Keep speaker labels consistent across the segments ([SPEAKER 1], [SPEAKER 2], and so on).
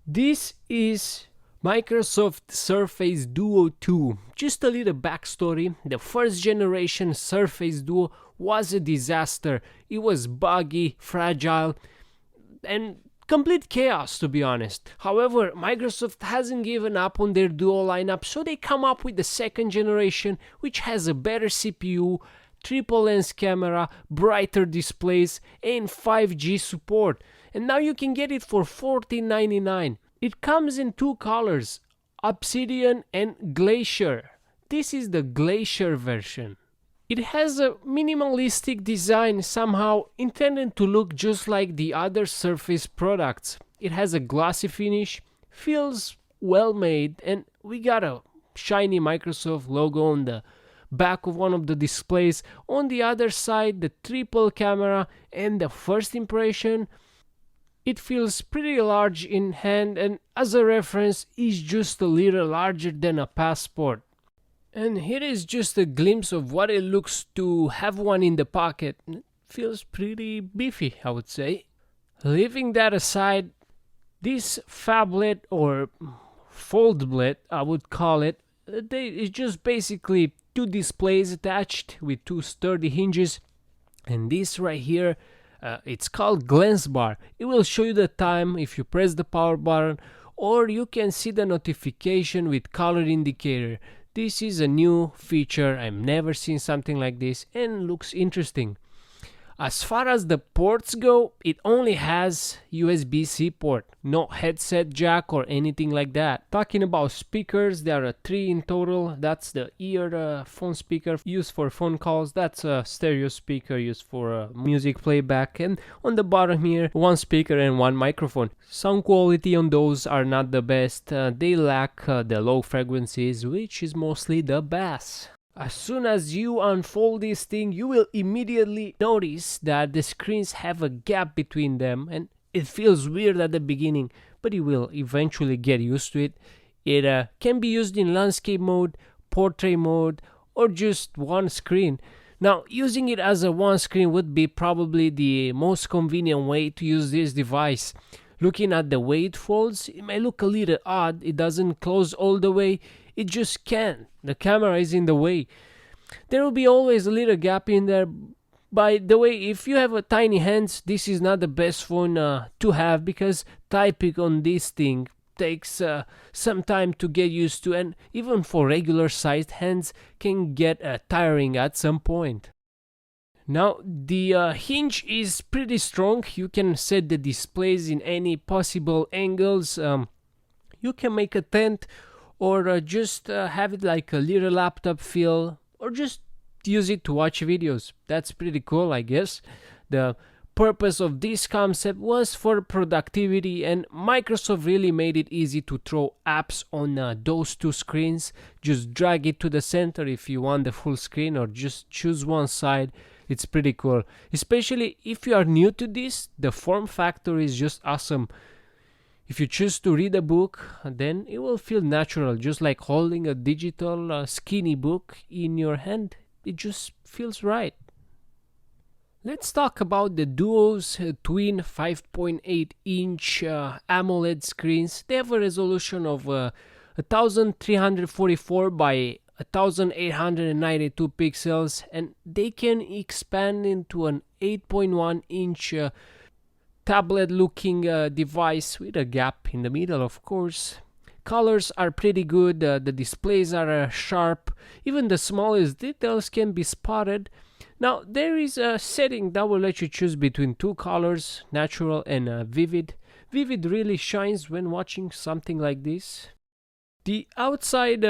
[SPEAKER 1] This is Microsoft Surface Duo 2. Just a little backstory. The first generation Surface Duo was a disaster. It was buggy, fragile, and complete chaos, to be honest. However, Microsoft hasn't given up on their Duo lineup, so they come up with the second generation, which has a better CPU, triple lens camera, brighter displays, and 5G support. And now you can get it for $14.99. It comes in two colors, Obsidian and Glacier. This is the Glacier version. It has a minimalistic design, somehow intended to look just like the other Surface products. It has a glossy finish, feels well made, and we got a shiny Microsoft logo on the back of one of the displays. On the other side, the triple camera, and the first impression, it feels pretty large in hand, and as a reference is just a little larger than a passport. And here is just a glimpse of what it looks to have one in the pocket. It feels pretty beefy, I would say. Leaving that aside, this phablet or foldblet, I would call it, it's just basically two displays attached with two sturdy hinges. And this right here, it's called glance bar. It will show you the time if you press the power button, or you can see the notification with color indicator. This is a new feature. I've never seen something like this and looks interesting. As far as the ports go, it only has USB-C port, no headset jack or anything like that. Talking about speakers, there are three in total. That's the earphone speaker used for phone calls. That's a stereo speaker used for music playback. And on the bottom here, one speaker and one microphone. Sound quality on those are not the best. They lack the low frequencies, which is mostly the bass. As soon as you unfold this thing, you will immediately notice that the screens have a gap between them, and it feels weird at the beginning, but you will eventually get used to it. It can be used in landscape mode, portrait mode, or just one screen. Now, using it as a one screen would be probably the most convenient way to use this device. Looking at the way it folds, it may look a little odd. It doesn't close all the way. It just can't. The camera is in the way. There will be always a little gap in there. By the way, if you have a tiny hands, this is not the best phone to have, because typing on this thing takes some time to get used to, and even for regular sized hands can get tiring at some point. Now, the hinge is pretty strong. You can set the displays in any possible angles. You can make a tent, or just have it like a little laptop feel, or just use it to watch videos. That's pretty cool, I guess. The purpose of this concept was for productivity, and Microsoft really made it easy to throw apps on those two screens. Just drag it to the center if you want the full screen, or just choose one side. It's pretty cool, especially if you are new to this. The form factor is just awesome. If you choose to read a book, then it will feel natural, just like holding a digital skinny book in your hand. It just feels right. Let's talk about the Duo's twin 5.8-inch AMOLED screens. They have a resolution of 1344 by 1892 pixels, and they can expand into an 8.1-inch tablet looking device with a gap in the middle, of course. Colors are pretty good, the displays are sharp, even the smallest details can be spotted. Now, there is a setting that will let you choose between two colors, natural and vivid. Vivid really shines when watching something like this. The outside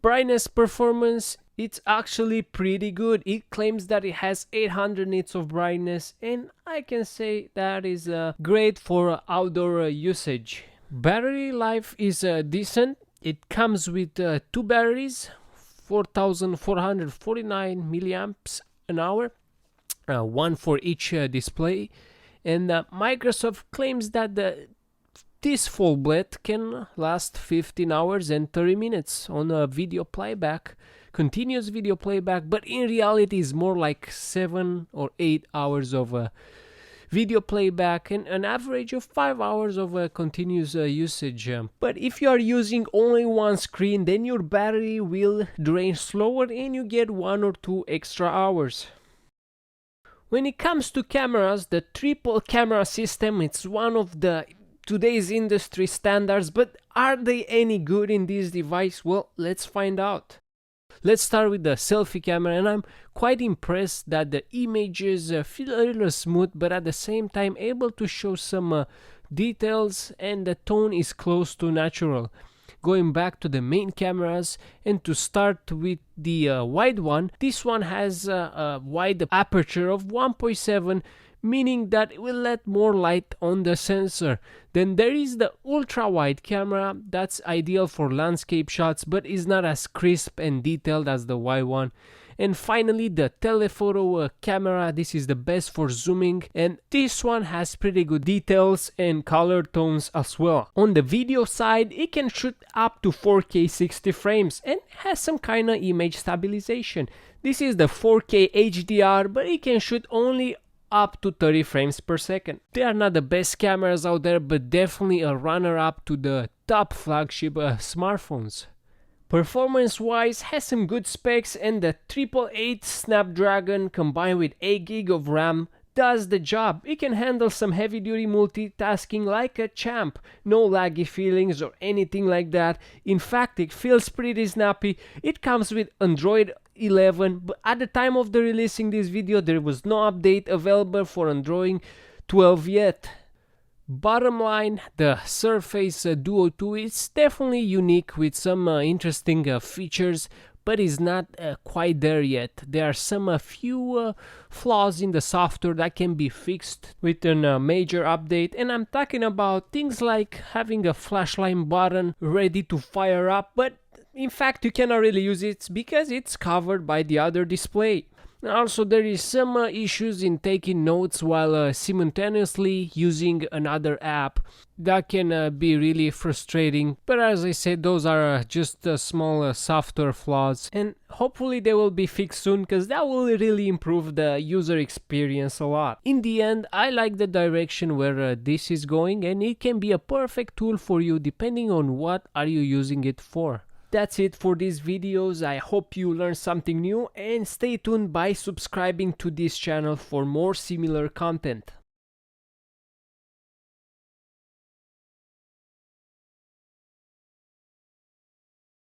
[SPEAKER 1] brightness performance, it's actually pretty good. It claims that it has 800 nits of brightness, and I can say that is great for outdoor usage. Battery life is decent. It comes with two batteries, 4449 milliamps an hour, one for each display. And Microsoft claims that this phablet can last 15 hours and 30 minutes on a video playback, continuous video playback, but in reality is more like 7 or 8 hours of video playback, and an average of 5 hours of continuous usage. But if you are using only one screen, then your battery will drain slower and you get 1 or 2 extra hours. When it comes to cameras, the triple camera system, it's one of the today's industry standards, but are they any good in this device? Well, let's find out. Let's start with the selfie camera, and I'm quite impressed that the images feel a little smooth, but at the same time able to show some details, and the tone is close to natural. Going back to the main cameras, and to start with the wide one, this one has a wide aperture of 1.7, meaning that it will let more light on the sensor. Then there is the ultra wide camera, that's ideal for landscape shots but is not as crisp and detailed as the wide one. And finally the telephoto camera, this is the best for zooming, and this one has pretty good details and color tones as well. On the video side, it can shoot up to 4K 60 frames and has some kind of image stabilization. This is the 4K HDR, but it can shoot only up to 30 frames per second. They are not the best cameras out there, but definitely a runner-up to the top flagship smartphones. Performance wise, has some good specs, and the 888 Snapdragon combined with 8GB of RAM does the job. It can handle some heavy duty multitasking like a champ. No laggy feelings or anything like that. In fact, it feels pretty snappy. It comes with Android 11, but at the time of the releasing this video there was no update available for Android 12 yet. Bottom line, the Surface Duo 2 is definitely unique with some interesting features, but is not quite there yet. There are some few flaws in the software that can be fixed with a major update, and I'm talking about things like having a flashlight button ready to fire up, but in fact you cannot really use it because it's covered by the other display. Also, there is some issues in taking notes while simultaneously using another app. That can be really frustrating, but as I said, those are just small software flaws, and hopefully they will be fixed soon because that will really improve the user experience a lot. In the end, I like the direction where this is going, and it can be a perfect tool for you depending on what are you using it for. That's it for these videos. I hope you learned something new, and stay tuned by subscribing to this channel for more similar content.